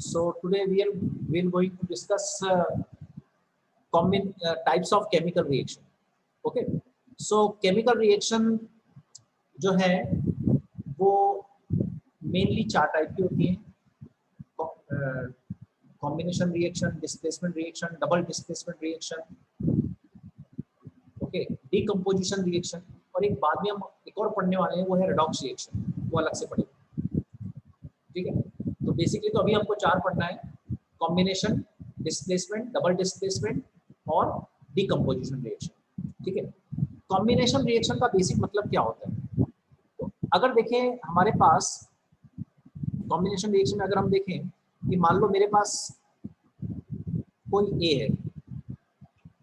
So today we are going to discuss common types of chemical reaction. Okay, so chemical reaction जो है वो mainly 4 type की होती हैं: combination reaction, displacement reaction, double displacement reaction, okay, decomposition reaction, और एक बाद में हम एक और पढ़ने वाले हैं वो है रेडॉक्स रिएक्शन, वो अलग से पढ़ेंगे। ठीक है, तो बेसिकली तो अभी हमको 4 पढ़ना है: कॉम्बिनेशन, डिस्प्लेसमेंट, डबल डिस्प्लेसमेंट और डीकम्पोजिशन रिएक्शन। ठीक है, कॉम्बिनेशन रिएक्शन का बेसिक मतलब क्या होता है? तो अगर देखें हमारे पास कॉम्बिनेशन रिएक्शन में अगर हम देखें कि मान लो मेरे पास कोई ए है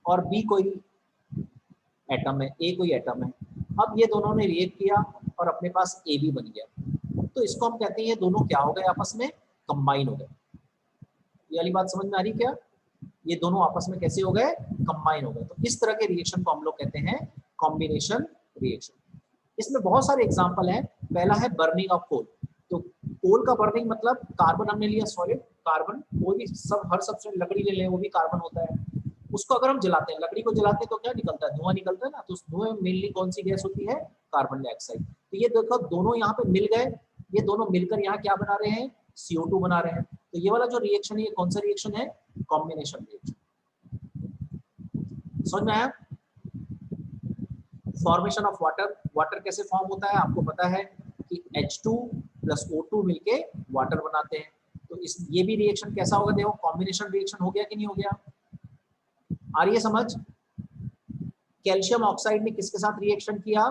और बी कोई एटम है, ए कोई एटम है। अब ये दोनों ने रिएक्ट किया और अपने पास ए बी बन गया, तो इसको हम कहते हैं ये दोनों क्या हो गए, आपस में कंबाइन हो गए। ये वाली बात समझ में आ रही क्या? ये दोनों आपस में कैसे हो गए? कंबाइन हो गए। तो इस तरह के रिएक्शन को हम लोग कहते हैं कॉम्बिनेशन रिएक्शन। इसमें बहुत सारे एग्जांपल हैं। पहला है बर्निंग ऑफ कोल। तो कोल का बर्निंग मतलब कार्बन हमने लिया, सॉलिड कार्बन, कोई भी सब हर सबसे लकड़ी ले लें वो भी कार्बन होता है। उसको अगर हम जलाते हैं, लकड़ी को जलाते हैं तो क्या निकलता है? धुआं निकलता है ना। तो उस धुएं में मेनली कौन सी गैस होती है? Carbon dioxide. तो ये देखो दोनों यहाँ पे मिल गए, ये दोनों मिलकर यहाँ क्या बना रहे हैं? CO2 बना रहे हैं। तो ये वाला जो रिएक्शन है ये कौन सा रिएक्शन है? Combination reaction. समझ में आया? फॉर्मेशन ऑफ वाटर, वाटर कैसे फॉर्म होता है आपको पता है कि H2 प्लस O2 मिलके वाटर बनाते हैं। तो इस ये भी रिएक्शन कैसा होगा? देखो कॉम्बिनेशन रिएक्शन हो गया कि नहीं हो गया? आ रही है समझ? कैल्शियम ऑक्साइड ने किसके साथ रिएक्शन किया?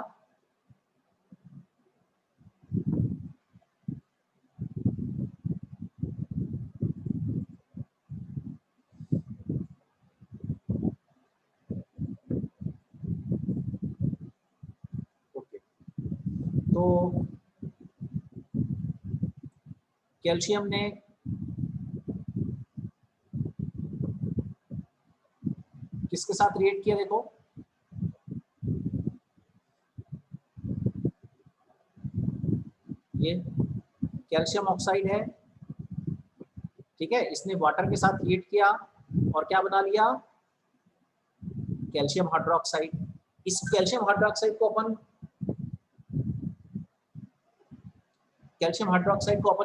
तो कैल्शियम ने किसके साथ रिएक्ट किया? देखो ये कैल्शियम ऑक्साइड है, ठीक है, इसने वाटर के साथ रिएक्ट किया और क्या बना लिया? Calcium hydroxide. इस कैल्शियम हाइड्रोक्साइड को अपन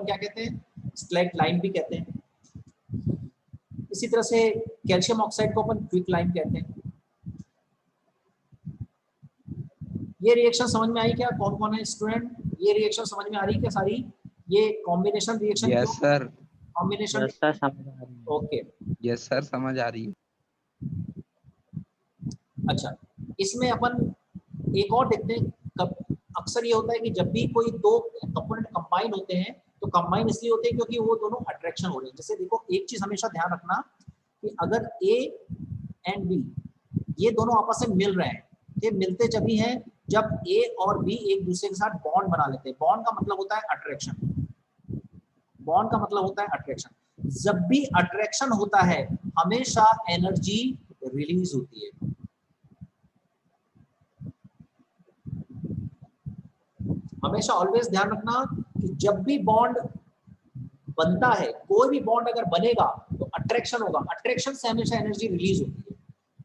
क्या कहते हैं? स्लेट लाइम भी कहते हैं। इसी तरह से कैल्शियम ऑक्साइड को अपन क्विक लाइम कहते हैं। ये रिएक्शन समझ में आई क्या? कौन कौन है स्टूडेंट? ये रिएक्शन समझ में आ रही क्या सारी? ये combination reaction. Yes sir. Combination समझ आ रही है। ओके, यस सर, समझ आ रही है। अच्छा, इसमें अपन एक और देखते हैं। अक्सर ये होता है कि जब भी कोई दो कंपोनेंट कंबाइन होते हैं तो कंबाइन इसलिए होते हैं क्योंकि वो दोनों अट्रैक्शन हो रहे हैं। जैसे देखो एक चीज हमेशा ध्यान रखना कि अगर A एंड B ये दोनों आपस में मिल रहे हैं, ये मिलते जब ही हैं जब A और B एक दूसरे के साथ बॉन्ड बना लेते हैं। बॉन्ड का मतलब होता है अट्रैक्शन। बॉन्ड का मतलब होता है अट्रैक्शन। जब भी अट्रैक्शन होता है हमेशा एनर्जी रिलीज होती है। हमेशा ऑलवेज ध्यान रखना कि जब भी बॉन्ड बनता है, कोई भी बॉन्ड अगर बनेगा तो अट्रैक्शन होगा, अट्रैक्शन से हमेशा एनर्जी रिलीज होती है।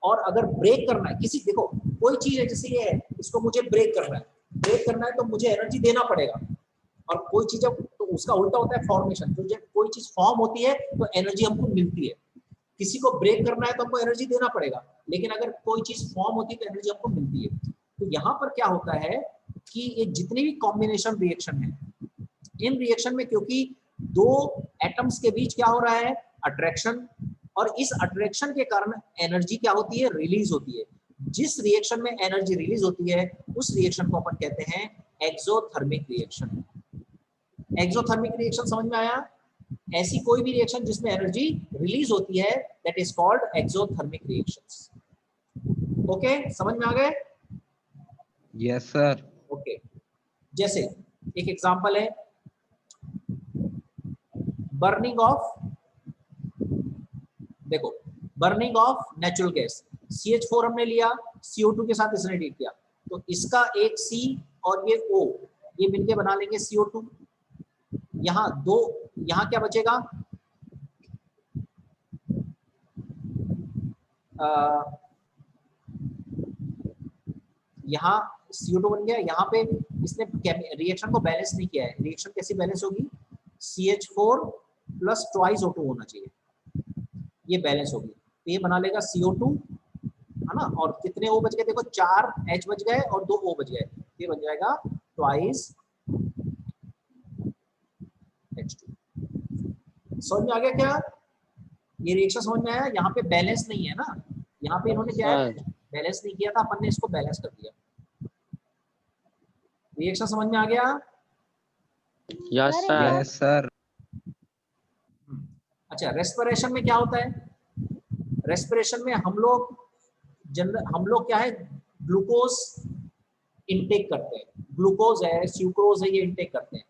और अगर ब्रेक करना है किसी, देखो कोई चीज है जैसे ये है, इसको मुझे ब्रेक करना है तो मुझे एनर्जी देना पड़ेगा। और कोई चीज तो उसका उल्टा होता है फॉर्मेशन। तो जब कोई चीज फॉर्म होती है तो एनर्जी हमको मिलती है। किसी को ब्रेक करना है तो हमको एनर्जी देना पड़ेगा, लेकिन अगर कोई चीज फॉर्म होती है तो एनर्जी हमको मिलती है। तो यहाँ पर क्या होता है कि ये जितनी भी कॉम्बिनेशन रिएक्शन है, इन रिएक्शन में क्योंकि दो एटम्स के बीच क्या हो रहा है? अट्रैक्शन। और इस अट्रैक्शन के कारण एनर्जी क्या होती है? रिलीज होती है। जिस रिएक्शन में एनर्जी रिलीज होती है उस रिएक्शन को अपन कहते हैं एक्सोथर्मिक रिएक्शन। एक्सोथर्मिक रिएक्शन समझ में आया? ऐसी कोई भी रिएक्शन जिसमें एनर्जी रिलीज होती है that is called exothermic reactions. Okay, समझ में आ गए? Yes sir. ओके, जैसे एक एग्जांपल है बर्निंग ऑफ, देखो burning of natural gas. CH4 हमने लिया, CO2 के साथ इसने रिएक्ट किया, तो इसका एक C और ये O ये मिलके बना लेंगे CO2। यहाँ क्या बचेगा? यहाँ CO2 बन गया, यहाँ पे इसने रिएक्शन को बैलेंस नहीं किया है। रिएक्शन कैसी बैलेंस होगी, CH4 प्लस ट्वाइस O2 होना चाहिए, ये बैलेंस होगी। तो ये बना लेगा CO2, है ना, और कितने O बच गए देखो, 4 H बच गए और 2 O बच गए, ये बन जाएगा ट्वाइस H2। समझ में आ गया क्या, ये रिएक्शन समझ में आया। यहाँ पे बैलेंस नहीं है ना, यहाँ पे इन्होंने क्या है, बैलेंस नहीं किया था, अपन ने इसको बैलेंस कर दिया। रिएक्शन समझ में आ गया। Yes sir. अच्छा, रेस्पिरेशन में क्या होता है, रेस्पिरेशन में हम लोग क्या है, ग्लूकोज इनटेक करते हैं, ग्लूकोज है, सुक्रोज है, ये इनटेक करते हैं।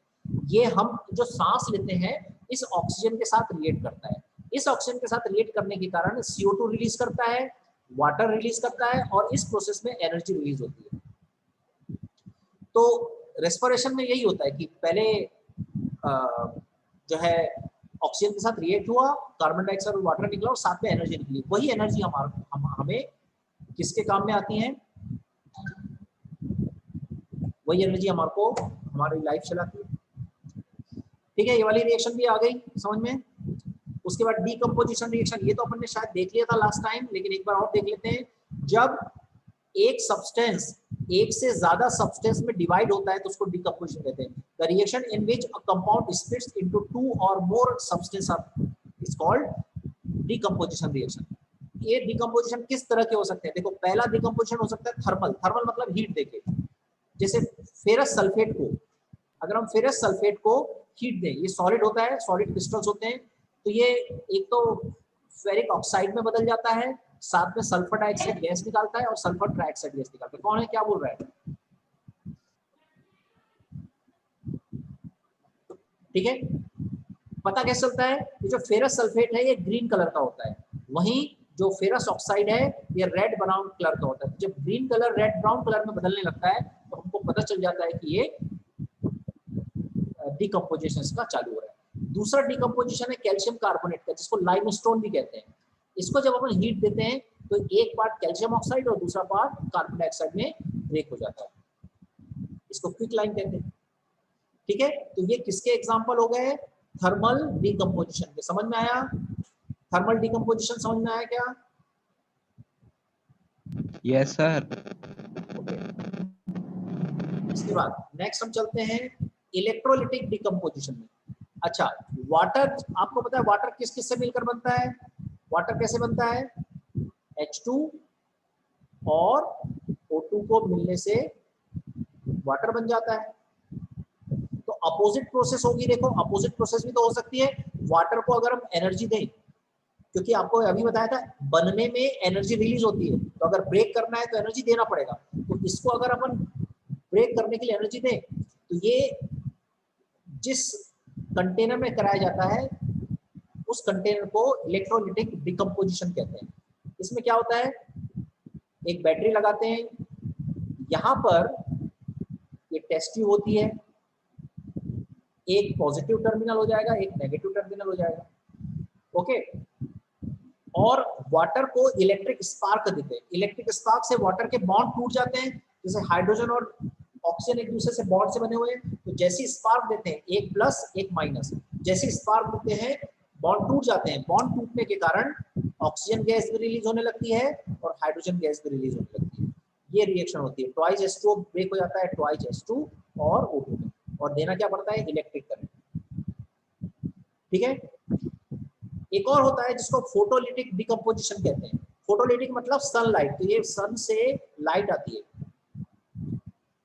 ये हम जो सांस लेते हैं इस ऑक्सीजन के साथ रिएक्ट करता है, इस ऑक्सीजन के साथ रिएक्ट करने के कारण CO2 रिलीज करता है, वाटर रिलीज करता है, और इस प्रोसेस में एनर्जी रिलीज होती है। तो रेस्पिरेशन में यही होता है कि पहले जो है ऑक्सीजन के साथ रिएक्ट हुआ, कार्बन डाइऑक्साइड और वाटर निकला और साथ में एनर्जी निकली। वही एनर्जी हमें किसके काम में आती है, वही एनर्जी हमारे को हमारी लाइफ चलाती है। ठीक है, ये वाली रिएक्शन भी आ गई समझ में। उसके बाद डीकम्पोजिशन रिएक्शन, ये तो अपन ने शायद देख लिया था लास्ट टाइम, लेकिन एक बार और देख लेते हैं। जब एक सब्सटेंस एक से ज्यादा सब्सटेंस में डिवाइड होता है तो उसको डीकम्पोजिशन कहते हैं। The reaction in which a compound splits into 2 और more substance is called decomposition reaction. ये डीकम्पोजिशन किस तरह के हो सकते हैं, देखो पहला डीकम्पोजिशन हो सकता है थर्मल। थर्मल मतलब हीट देके, जैसे फेरस सल्फेट को, अगर हम फेरस सल्फेट को हीट दें, ये सॉलिड होता है, सॉलिड क्रिस्टल्स होते हैं, तो ये एक तो फेरिक ऑक्साइड में बदल जाता है, साथ में सल्फर डाइऑक्साइड गैस निकालता है और सल्फर ट्राइऑक्साइड गैस निकालता है। कौन है, क्या बोल रहा है, ठीक है, पता कैसे चलता है, ये जो फेरस सल्फेट है ये ग्रीन कलर का होता है, वहीं जो फेरस ऑक्साइड है ये रेड ब्राउन कलर का होता है। जब green colour red brown colour में बदलने लगता है तो हमको पता चल जाता है कि ये डीकम्पोजिशन का चालू हो रहा है। दूसरा डीकम्पोजिशन है कैल्शियम कार्बोनेट का, जिसको लाइमस्टोन भी कहते हैं। इसको जब अपन हीट देते हैं तो एक पार्ट कैल्शियम ऑक्साइड और दूसरा पार्ट कार्बन डाइऑक्साइड में ब्रेक हो जाता है, इसको क्विक लाइन कहते हैं। ठीक है, तो ये किसके एग्जांपल हो गए, थर्मल डीकम्पोजिशन के। समझ में आया, थर्मल डीकम्पोजिशन समझ में आया क्या, यस सर। इसके बाद नेक्स्ट हम चलते हैं इलेक्ट्रोलिटिक डीकम्पोजिशन में। अच्छा, वाटर, आपको पता है वाटर किस किस से मिलकर बनता है, वाटर कैसे बनता है, H2 और O2 को मिलने से वाटर बन जाता है। तो अपोजिट प्रोसेस होगी, देखो अपोजिट प्रोसेस भी तो हो सकती है। वाटर को अगर हम एनर्जी दें, क्योंकि आपको अभी बताया था बनने में एनर्जी रिलीज होती है, तो अगर ब्रेक करना है तो एनर्जी देना पड़ेगा। तो इसको अगर अपन ब्रेक करने के लिए एनर्जी दें तो ये जिस कंटेनर में कराया जाता है उस कंटेनर को इलेक्ट्रोलिटिक डिकम्पोजिशन कहते हैं। इसमें क्या होता है, एक बैटरी लगाते हैं, यहां पर ये टेस्ट ट्यूब होती है, एक पॉजिटिव टर्मिनल हो जाएगा, एक नेगेटिव टर्मिनल हो जाएगा, ओके। और वाटर को इलेक्ट्रिक स्पार्क देते हैं, इलेक्ट्रिक स्पार्क से वाटर के बॉन्ड टूट जाते हैं, जैसे हाइड्रोजन और ऑक्सीजन एक दूसरे से बॉन्ड से बने हुए हैं, तो जैसे स्पार्क देते हैं, एक प्लस एक माइनस, जैसे स्पार्क देते हैं बॉन्ड टूट जाते हैं, बॉन्ड टूटने के कारण ऑक्सीजन गैस भी रिलीज होने लगती है और हाइड्रोजन गैस भी रिलीज होने लगती है। ये रिएक्शन होती है, ट्वाइस H2 ब्रेक हो जाता है ट्वाइस H2 और O2 में, और देना क्या पड़ता है, इलेक्ट्रिक करंट। ठीक है, एक और होता है जिसको फोटोलिटिक डिकम्पोजिशन कहते हैं। फोटोलिटिक मतलब सनलाइट, तो ये सन से लाइट आती है,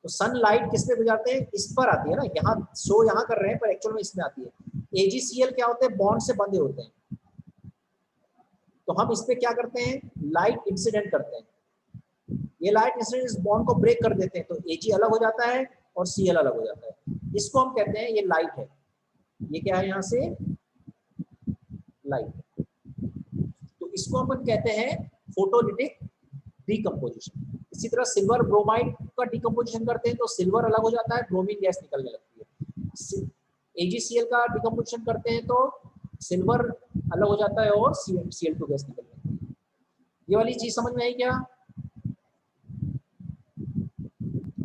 तो सनलाइट किस पे गुजरते हैं, इस पर आती है ना, यहाँ शो यहाँ कर रहे हैं पर एक्चुअल में इसमें आती है। AgCl क्या होते हैं, बॉन्ड से बंधे होते हैं, तो हम इस पे क्या करते हैं, लाइट इंसिडेंट करते हैं, ये लाइट इंसिडेंट इस बॉन्ड को ब्रेक कर देते हैं, तो Ag अलग हो जाता है और Cl अलग हो जाता है, इसको हम कहते हैं ये लाइट है, ये क्या है यहाँ से लाइट, तो इसको अपन कहते हैं फोटोलिटिक डीकम्पोजिशन। इसी तरह सिल्वर ब्रोमाइड का डीकम्पोजिशन करते हैं तो सिल्वर अलग हो जाता है, ब्रोमीन गैस निकलने लगती है। AgCl का डीकम्पोजिशन करते हैं तो सिल्वर अलग हो जाता है और Cl2 गैस निकलने लगती है। ये वाली चीज समझ में आई क्या?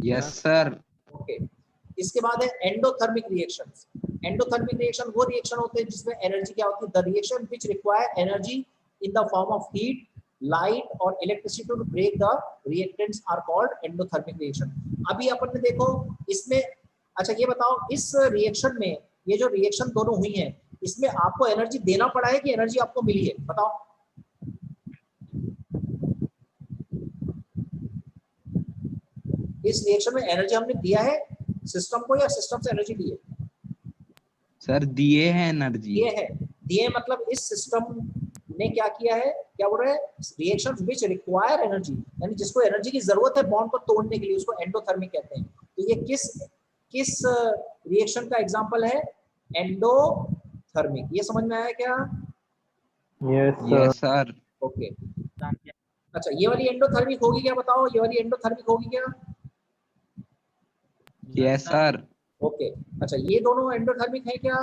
Yes sir. ओके। इसके बाद है एंडोथर्मिक रिएक्शंस। एंडोथर्मिक रिएक्शन वो रिएक्शन होते हैं जिसमें एनर्जी क्या होती है, the reaction which require energy in the form of heat, light और electricity to break the reactants are called endothermic reaction. अभी अपन ने देखो इसमें, अच्छा ये बताओ इस रिएक्शन में, ये जो रिएक्शन दोनों हुई है, इसमें आपको एनर्जी देना पड़ा है कि एनर्जी आपको मिली है, बताओ। इस रिएक्शन में एनर्जी हमने दिया है सिस्टम को या सिस्टम से एनर्जी दी है? सर दिए हैं एनर्जी। दिए है, दिए मतलब इस सिस्टम ने क्या किया है, क्या बोल रहे हैं, रिएक्शंस व्हिच रिक्वायर एनर्जी, यानी जिसको एनर्जी की जरूरत है बॉन्ड को तोड़ने के लिए, उसको एंडोथर्मिक कहते हैं। तो ये किस किस रिएक्शन का एग्जांपल है? एंडोथर्मिक। ये समझ में आया क्या? Yes sir. ओके। अच्छा ये वाली एंडोथर्मिक होगी क्या, बताओ, ये वाली एंडोथर्मिक होगी क्या? Yes sir. ओके। अच्छा ये दोनों एंडोथर्मिक है क्या?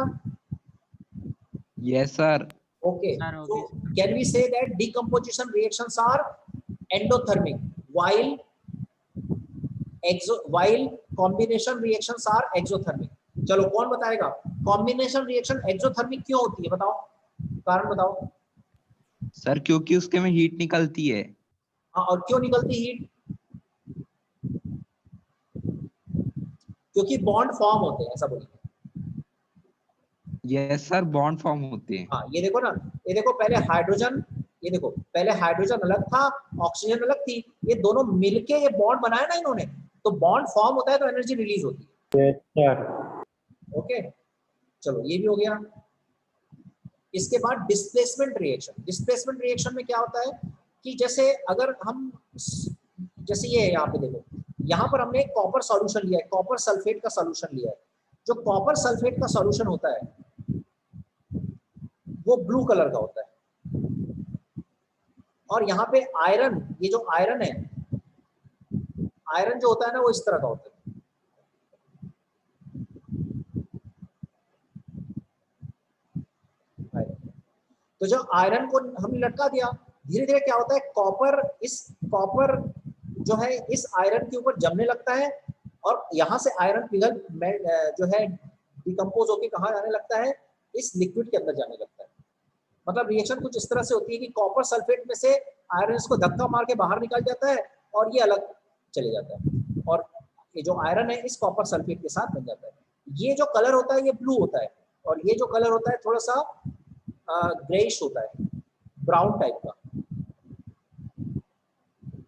Yes sir. Okay, so can we say that decomposition reactions are endothermic while combination reactions are exothermic? चलो कौन बताएगा कॉम्बिनेशन रिएक्शन एक्सोथर्मिक क्यों होती है, बताओ, कारण बताओ। सर क्योंकि उसके में हीट निकलती है। हाँ, और क्यों निकलती हीट? क्योंकि बॉन्ड फॉर्म होते हैं, ऐसा बोलिए। यस सर, बॉन्ड फॉर्म होते हैं। हाँ ये देखो ना, ये देखो पहले हाइड्रोजन, ये देखो पहले हाइड्रोजन अलग था, ऑक्सीजन अलग थी, ये दोनों मिलके ये बॉन्ड बनाया ना इन्होंने, तो बॉन्ड फॉर्म होता है तो एनर्जी रिलीज होती है। ओके, चलो ये भी हो गया। इसके बाद डिस्प्लेसमेंट रिएक्शन। डिस्प्लेसमेंट रिएक्शन में क्या होता है कि जैसे अगर हम, जैसे ये है यहाँ पे देखो, यहाँ पर हमने कॉपर सॉल्यूशन लिया है, कॉपर सल्फेट का सॉल्यूशन लिया है। जो कॉपर सल्फेट का सॉल्यूशन होता है वो ब्लू कलर का होता है, और यहाँ पे आयरन, ये जो आयरन है, आयरन जो होता है ना वो इस तरह का होता है। तो जब आयरन को हमने लटका दिया, धीरे धीरे क्या होता है, कॉपर, इस कॉपर जो है इस आयरन के ऊपर जमने लगता है, और यहाँ से आयरन पिघल जो है डिकम्पोज होकर कहाँ जाने लगता है, इस लिक्विड के अंदर जाने लगता है। मतलब रिएक्शन कुछ इस तरह से होती है कि कॉपर सल्फेट में से आयरन इसको धक्का मार के बाहर निकल जाता है और ये अलग चले जाता है, और ये जो आयरन है इस कॉपर सल्फेट के साथ बन जाता है। ये जो कलर होता है ये ब्लू होता है, और ये जो कलर होता है थोड़ा सा ग्रेइश होता है, ब्राउन टाइप का।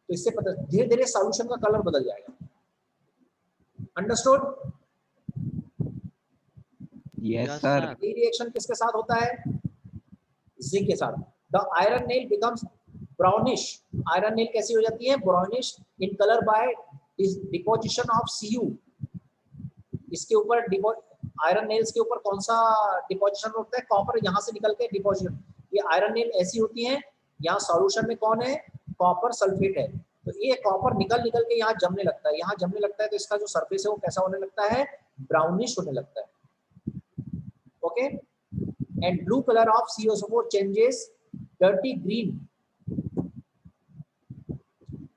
तो इससे पता धीरे धीरे सॉल्यूशन का कलर बदल जाएगा। अंडरस्टूड? Yes sir. ये रिएक्शन किसके साथ होता है? जिंक के साथ। The iron nail becomes brownish. Iron nail कैसी हो जाती है? Brownish in colour bye deposition of Cu। इसके ऊपर आयरन नेल्स के ऊपर कौन सा डिपोजिशन होता है? कॉपर यहाँ से निकल के डिपोजिशन। ये आयरन नेल ऐसी होती हैं, यहाँ सॉल्यूशन में कौन है? कॉपर सल्फेट है। तो ये कॉपर निकल निकल के यहाँ जमने लगता है, यहाँ जमने लगता है, तो इसका जो सरफेस है वो कैसा होने लगता है? ब्राउनिश होने लगता है। Okay, and blue colour of CO4 changes dirty green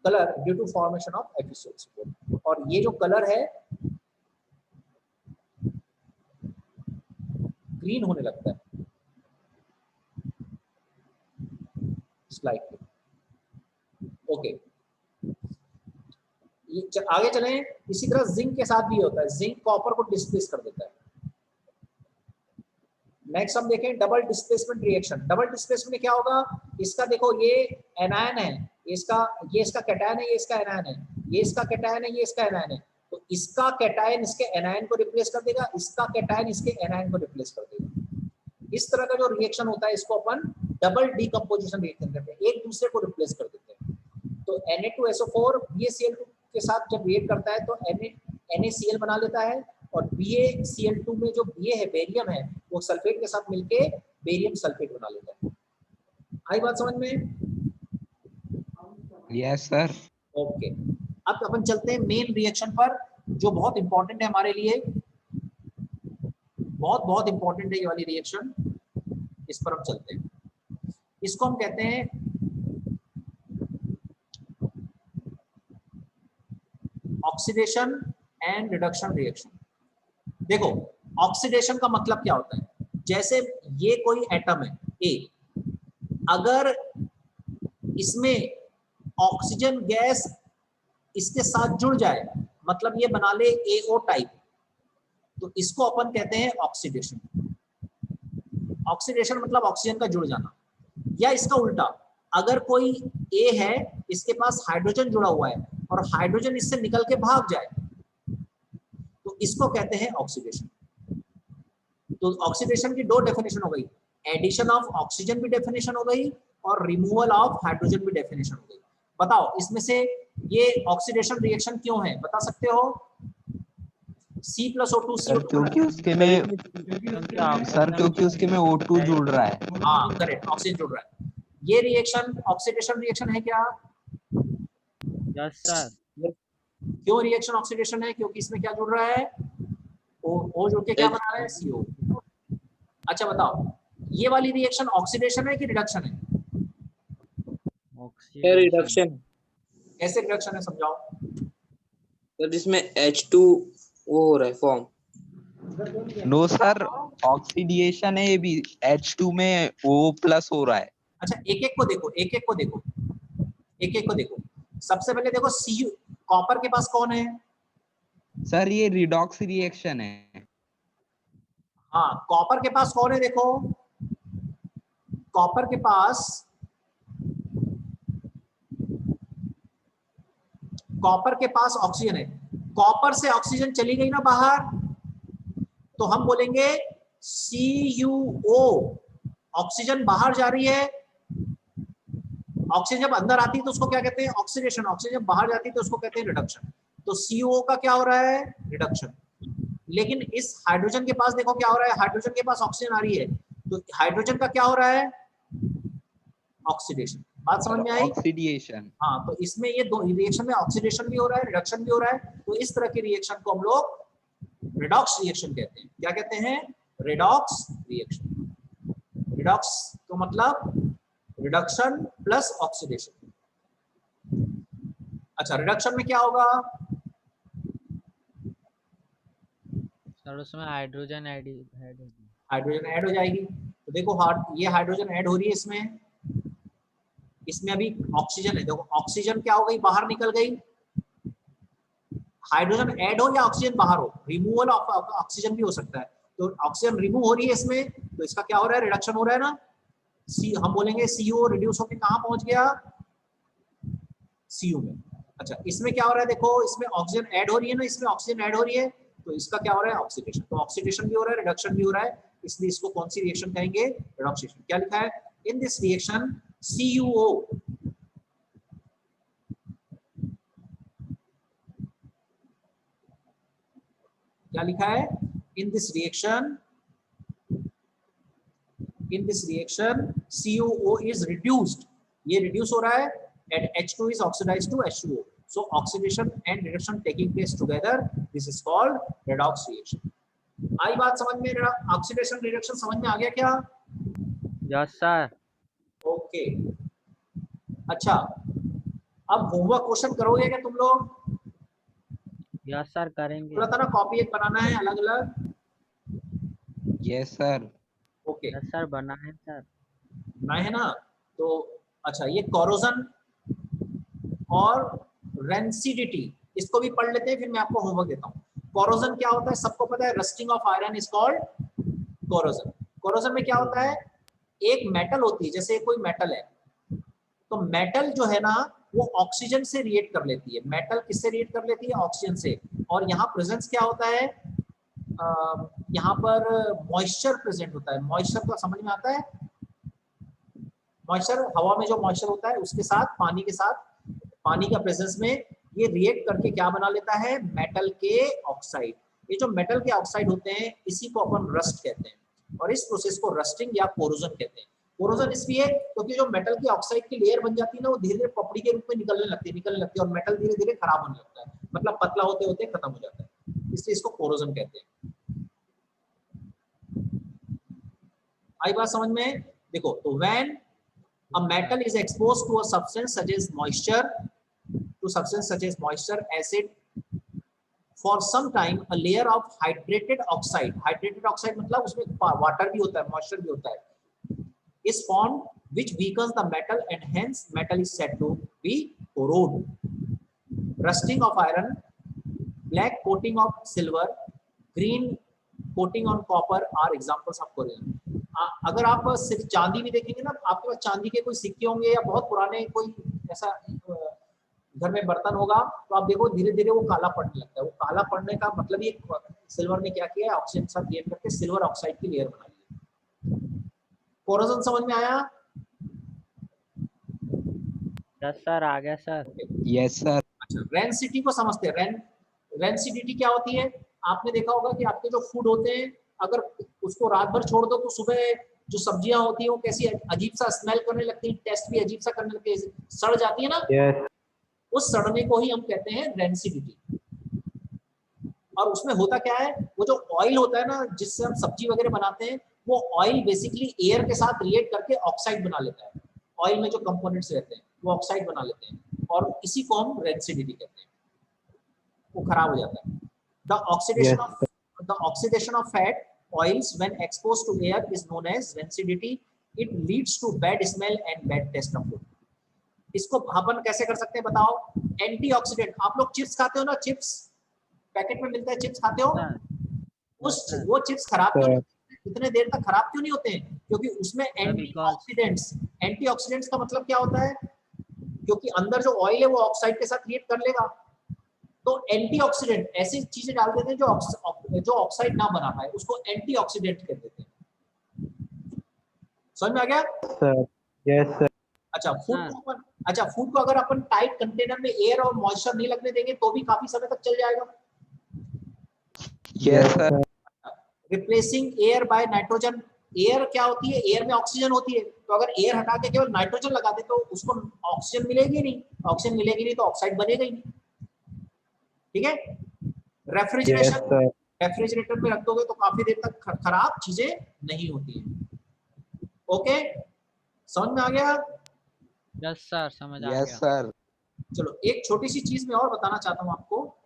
colour due to formation of FeSO4। और ये जो कलर है ग्रीन होने लगता है। स्लाइड ओके, ये आगे चलें। इसी तरह जिंक के साथ भी होता है, जिंक कॉपर को डिस्प्लेस कर देता है। नेक्स्ट हम देखें double displacement reaction. Double displacement में क्या होगा? इसका देखो ये एनायन है, ये इसका कैटायन है, ये इसका एनायन है, ये इसका कैटायन है, ये इसका एनायन है। तो इसका कैटायन इसके एनायन को रिप्लेस कर देगा, इसका कैटायन इसके एनायन को रिप्लेस कर देगा। इस तरह का जो रिएक्शन होता है इसको अपन डबल डीकंपोजिशन रिएक्शन कहते हैं, एक दूसरे को रिप्लेस कर देते हैं। तो Na2SO4 BaCl2 के साथ जब रिएक्ट करता है तो NaCl बना लेता है, और BaCl2 में जो Ba है, बेरियम है, वो सल्फेट के साथ मिलके बेरियम सल्फेट बना लेता है। आई बात समझ में? Yes sir. ओके, अब अपन चलते हैं मेन रिएक्शन पर, जो बहुत इंपॉर्टेंट है हमारे लिए, बहुत बहुत इंपॉर्टेंट है ये वाली रिएक्शन। इस पर हम चलते हैं। इसको हम कहते हैं ऑक्सीडेशन एंड रिडक्शन रिएक्शन। देखो ऑक्सीडेशन का मतलब क्या होता है, जैसे ये कोई एटम है ए, अगर इसमें ऑक्सीजन गैस इसके साथ जुड़ जाए, मतलब ये बना ले AO टाइप, तो इसको अपन कहते हैं ऑक्सीडेशन। ऑक्सीडेशन मतलब ऑक्सीजन का जुड़ जाना। या इसका उल्टा, अगर कोई A है, इसके पास हाइड्रोजन जुड़ा हुआ है और हाइड्रोजन इससे निकल के भाग जाए, तो इसको कहते हैं ऑक्सीडेशन। तो ऑक्सीडेशन की दो डेफिनेशन हो गई, एडिशन ऑफ ऑक्सीजन भी डेफिनेशन हो गई और रिमूवल ऑफ हाइड्रोजन भी डेफिनेशन हो गई। बताओ इसमें से ये ऑक्सीडेशन रिएक्शन क्यों है, बता सकते हो? C+O2 सर क्योंकि उसके में O2 जुड़ रहा है। हाँ करेक्ट, ऑक्सीजन जुड़ रहा है। ये रिएक्शन ऑक्सीडेशन रिएक्शन है क्या? Yes sir. क्यों रिएक्शन ऑक्सीडेशन है? क्योंकि इसमें क्या जुड़ रहा है, O जुड़ के क्या बना रहा है, CO। अच्छा बताओ ये वाली रिएक्शन ऑक्सीडेशन है कि रिडक्शन है? रिडक्शन। कैसे रिडक्शन है, समझाओ। तो जिसमें H2 वो हो रहा है फॉर्म। नो सर, ऑक्सीडेशन है, ये भी H2 में O+ हो रहा है। अच्छा एक एक को देखो, एक एक को देखो, एक एक को देखो। सबसे पहले देखो Cu, कॉपर के पास कौन है? सर ये रिडॉक्स रिएक्शन है। हाँ कॉपर के पास कौन है, देखो कॉपर के पास, कॉपर के पास ऑक्सीजन है। कॉपर से ऑक्सीजन चली गई ना बाहर, तो हम बोलेंगे CuO, ऑक्सीजन बाहर जा रही है। ऑक्सीजन जब अंदर आती है तो उसको क्या कहते हैं, ऑक्सीडेशन। ऑक्सीजन जब बाहर जाती है तो उसको कहते हैं रिडक्शन। तो CuO का क्या हो रहा है, रिडक्शन। लेकिन इस हाइड्रोजन के पास देखो क्या हो रहा है, हाइड्रोजन के पास ऑक्सीजन आ रही है, तो हाइड्रोजन का क्या हो रहा है, ऑक्सीडेशन। बात समझ में आई? ऑक्सीडेशन। हाँ तो इसमें ये दो रिएक्शन में ऑक्सीडेशन भी हो रहा है, रिडक्शन भी हो रहा है। तो इस तरह की रिएक्शन को हम लोग रिडॉक्स रिएक्शन कहते हैं। क्या कहते हैं, रिडॉक्स रिएक्शन। रिडॉक्स तो मतलब रिडक्शन प्लस ऑक्सीडेशन। अच्छा रिडक्शन में क्या होगा, सर उसमें हाइड्रोजन ऐड हाइड्रोजन ऐड हो जाएगी। तो देखो ये हाइड्रोजन ऐड हो रही है इसमें, इसमें अभी ऑक्सीजन है, देखो ऑक्सीजन क्या हो गई, बाहर निकल गई। हाइड्रोजन ऐड हो या ऑक्सीजन बाहर हो, रिमूवल ऑफ ऑक्सीजन भी हो सकता है। तो ऑक्सीजन रिमूव हो रही है इसमें, तो इसका क्या हो रहा है, रिडक्शन हो रहा है ना। हम बोलेंगे CO रिड्यूस होकर कहां पहुंच गया, Cu में। अच्छा इसमें क्या हो रहा है, देखो इसमें ऑक्सीजन ऐड हो रही है ना, इसमें ऑक्सीजन ऐड हो रही है, तो इसका क्या हो रहा है, ऑक्सीडेशन। तो ऑक्सीडेशन भी हो रहा है, रिडक्शन भी हो रहा है, इसलिए इसको कौन सी रिएक्शन कहेंगे, रिडॉक्स रिएक्शन। क्या लिखा है, इन दिस रिएक्शन CuO क्या लिखा है, in this reaction CuO is reduced, ये reduce हो रहा है, and H2 is oxidized to H2O. So oxidation and reduction taking place together, this is called redox reaction. आई बात समझ में, ऑक्सीडेशन रिडक्शन समझ में आ गया क्या? Yes sir. ओके अच्छा अब होमवर्क क्वेश्चन करोगे क्या तुम लोग? यस सर करेंगे। बोला था ना कॉपी एक बनाना है अलग अलग। Yes sir. Okay yes sir बना है सर। ना है ना, तो अच्छा ये कोरोजन और रेंसिडिटी इसको भी पढ़ लेते हैं, फिर मैं आपको होमवर्क देता हूँ। कोरोजन क्या होता है, सबको पता है, rusting of iron is called corrosion. Corrosion में क्या होता है, एक मेटल होती है, जैसे कोई मेटल है, तो मेटल जो है ना वो ऑक्सीजन से रिएक्ट कर लेती है। मेटल किससे रिएक्ट कर लेती है, ऑक्सीजन से। और यहाँ प्रेजेंस क्या होता है, यहाँ पर मॉइस्चर प्रेजेंट होता है। मॉइस्चर का समझ में आता है, मॉइस्चर हवा में जो मॉइस्चर होता है उसके साथ पानी के साथ, पानी का प्रेजेंस में ये रिएक्ट करके क्या बना लेता है, मेटल के ऑक्साइड। ये जो मेटल के ऑक्साइड होते हैं इसी को अपन रस्ट कहते हैं, और इस प्रोसेस को रस्टिंग या कोरोजन कहते हैं। कोरोजन इसलिए क्योंकि जो मेटल की ऑक्साइड की लेयर बन जाती है ना, वो धीरे धीरे पपड़ी के रूप में निकलने लगती है, और मेटल धीरे धीरे खराब होने लगता है, मतलब पतला होते होते खत्म हो जाता है, इसलिए इसको कोरोजन कहते हैं। आई बात समझ में? देखो तो when a metal is exposed to a substance such as moisture, acid, for some time a layer of hydrated oxide मतलब उसमें वाटर भी होता है, मॉइस्चर भी होता है, is formed which weakens the metal and hence metal is said to be corrode. Rusting of iron, black coating of silver, green coating on copper are examples of corrosion. अगर आप सिर्फ चांदी भी देखेंगे ना, आपके पास चांदी के कोई सिक्के होंगे या बहुत पुराने कोई ऐसा घर में बर्तन होगा, तो आप देखो धीरे धीरे वो काला पड़ने लगता है। वो काला पड़ने का मतलब ये सिल्वर ने क्या किया है, ऑक्सीजन के साथ रिएक्ट करके सिल्वर ऑक्साइड की लेयर बना ली। कोरोजन समझ में आया? यस सर, आ गया सर। Yes sir. अच्छा, रेंसिटी को समझते हैं। रेंसिडिटी क्या होती है? आपने देखा होगा कि आपके जो फूड होते हैं, अगर उसको रात भर छोड़ दो तो सुबह जो सब्जियां होती है वो कैसी अजीब सा स्मेल करने लगती है, टेस्ट भी अजीब सा करने लगती है, सड़ जाती है ना। yes, उस सड़ने को ही हम कहते हैं रेंसिडिटी। और उसमें होता क्या है, वो जो ऑयल होता है ना जिससे हम सब्जी वगैरह बनाते हैं, वो ऑयल बेसिकली एयर के साथ रिएक्ट करके ऑक्साइड बना लेता है। ऑयल में जो कंपोनेंट्स रहते हैं वो ऑक्साइड बना लेते हैं और इसी को हम रेंसिडिटी कहते हैं। वो खराब हो जाता है। The oxidation of fat oils when exposed to air is known as rancidity. It leads to bad smell and bad taste of food. इसको अपन कैसे कर सकते हैं बताओ? एंटीऑक्सीडेंट। आप लोग चिप्स खाते हो ना, चिप्स पैकेट में मिलता है, चिप्स खाते हो? वो चिप्स खराब क्यों इतने देर तक खराब क्यों नहीं होते हैं? क्योंकि उसमें एंटीऑक्सीडेंट्स। एंटीऑक्सीडेंट्स का मतलब क्या होता है? क्योंकि अंदर जो ऑयल है वो ऑक्साइड के साथ रिएक्ट कर लेगा, तो एंटीऑक्सीडेंट ऐसी चीजें डाल देते हैं जो ऑक्साइड ना बना पाए, उसको एंटीऑक्सीडेंट कह देते हैं। समझ में आ गया? सर। Yes sir. अच्छा, फूड को अगर अपन टाइट कंटेनर में एयर और मॉइस्चर नहीं लगने देंगे तो भी काफी समय तक चल जाएगा। Yes sir. Replacing air by nitrogen. Air क्या होती है? एयर में ऑक्सीजन होती है, तो अगर एयर हटा के केवल नाइट्रोजन लगा दे तो उसको ऑक्सीजन मिलेगी नहीं, ऑक्सीजन मिलेगी नहीं तो ऑक्साइड बनेगा ही नहीं। ठीक है? रेफ्रिजरेटर में रख दोगे तो काफी देर तक खराब चीजें नहीं होती है। ओके, समझ में आ गया? यस सर, समझ आ गया। Yes sir. चलो एक छोटी सी चीज मैं और बताना चाहता हूं आपको।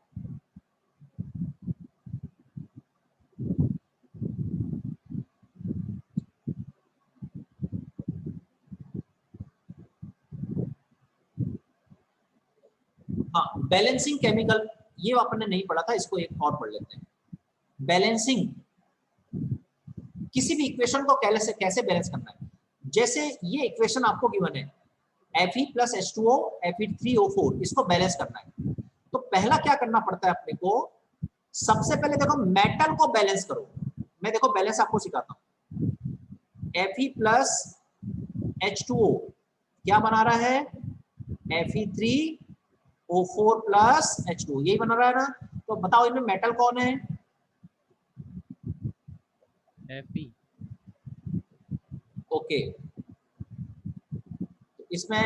हाँ, बैलेंसिंग केमिकल, ये आपने नहीं पढ़ा था, इसको एक और पढ़ लेते हैं। बैलेंसिंग, किसी भी इक्वेशन को कैसे बैलेंस करना है। जैसे ये इक्वेशन आपको गिवन है, Fe plus H2O Fe3O4, इसको बैलेंस करना है। तो पहला क्या करना पड़ता है अपने को? सबसे पहले देखो मेटल को बैलेंस करो। मैं देखो बैलेंस आपको सिखाता हूँ। Fe plus H2O क्या बना रहा है? Fe3O4 plus H2O, यही बना रहा है ना। तो बताओ इनमें मेटल कौन है? Fe। ओके, इसमें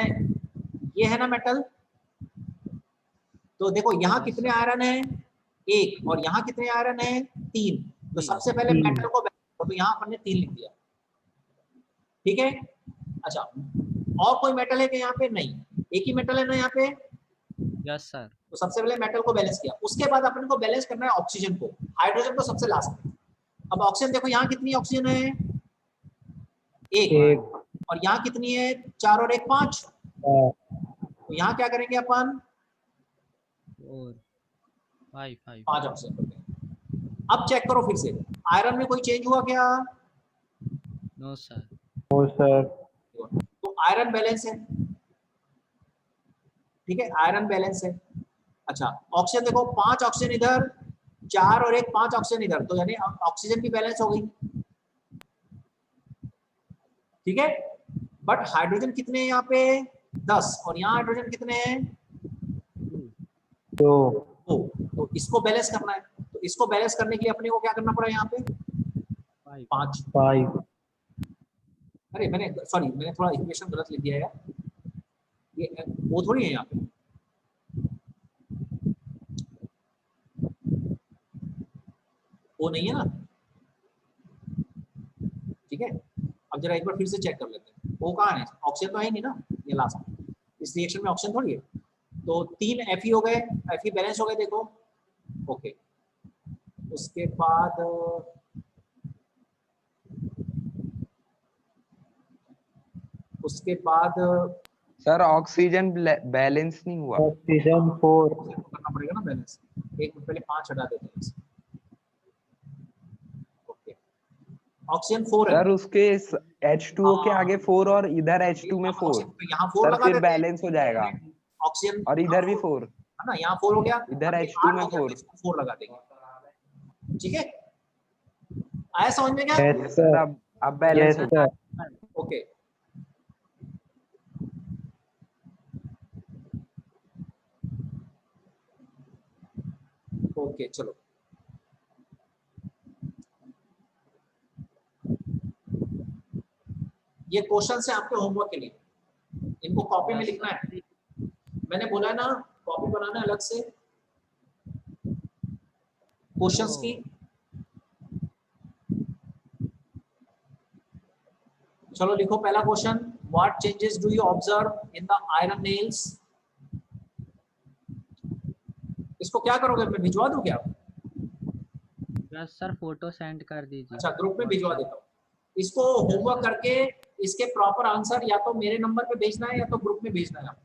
ये है ना मेटल। तो देखो यहाँ कितने आयरन है? 1, और यहाँ कितने आयरन है? 3। तो सबसे पहले मेटल को तो यहाँ अपन ने 3 लिख दिया। ठीक है? अच्छा, और कोई मेटल है कि यहाँ पे? नहीं, एक ही मेटल है ना यहाँ पे। Yes sir. तो सबसे पहले मेटल को बैलेंस किया, उसके बाद अपन को बैलेंस करना है ऑक्सीजन को। हाइड्रोजन को सबसे लास्ट में। अब ऑक्सीजन देखो यहाँ कितनी ऑक्सीजन है? 1। और यहाँ कितनी है? 4 और 1 5। तो यहाँ क्या करेंगे अपन? 5 ऑक्सीजन। अब चेक करो फिर से, आयरन में कोई चेंज हुआ क्या? No sir. No sir. तो आयरन बैलेंस है। ठीक है, आयरन बैलेंस है। अच्छा, ऑक्सीजन देखो 5 ऑक्सीजन इधर, 4 और 1 5 ऑक्सीजन इधर, तो यानी ऑक्सीजन भी बैलेंस हो गई। ठीक है, बट हाइड्रोजन कितने हैं यहाँ पे? 10, और यहाँ हाइड्रोजन कितने हैं? 2। तो इसको बैलेंस करना है। तो इसको बैलेंस करने के लिए अपने को क्या करना पड़ा यहाँ पे? 5। अरे मैंने थोड़ा इक्वेशन गलत लिख दिया है यार, ये वो थोड़ी है यहाँ पे। वो नहीं है ना। ठीक है, अब जरा एक बार फिर से चेक कर लेते हैं, वो कहाँ है? ऑक्सीजन तो है नहीं ना, ये लास्ट इस रिएक्शन में ऑक्सीजन थोड़ी है। तो 3 Fe हो गए, Fe बैलेंस हो गए देखो, ओके, उसके बाद सर ऑक्सीजन बैलेंस नहीं हुआ। ऑक्सीजन 4, करना पड़ेगा ना बैलेंस। एक मिनट पहले 5 हटा देते हैं। ओके, ऑक्सीजन 4 है। सर उसके H2O के आगे 4 और इधर H2 में 4। यहाँ 4 सर लगा फिर देते हैं। बैलेंस हो जाएगा। ऑक्सीजन और इधर भी 4, है ना, यहाँ 4 हो गया, इधर अब ये H2 8 में हो गया, तो 4। इसको 4 लगा देंगे। ठीक है, आया समझ में क्या? यस सर सर, अब बैलेंस यस हो सर, ओके, ओके चलो, ये क्वेश्चन है आपके होमवर्क के लिए, इनको कॉपी में लिखना है। मैंने बोला ना कॉपी बनाना अलग से क्वेश्चंस की। चलो लिखो पहला question, what changes do you observe in the iron nails. इसको क्या करोगे, मैं भिजवा दूं क्या? यस सर, फोटो सेंड कर दीजिए। अच्छा, ग्रुप में भिजवा देता हूँ। इसको होमवर्क करके इसके प्रॉपर आंसर या तो मेरे नंबर पे भेजना है या तो ग्रुप में भेजना है।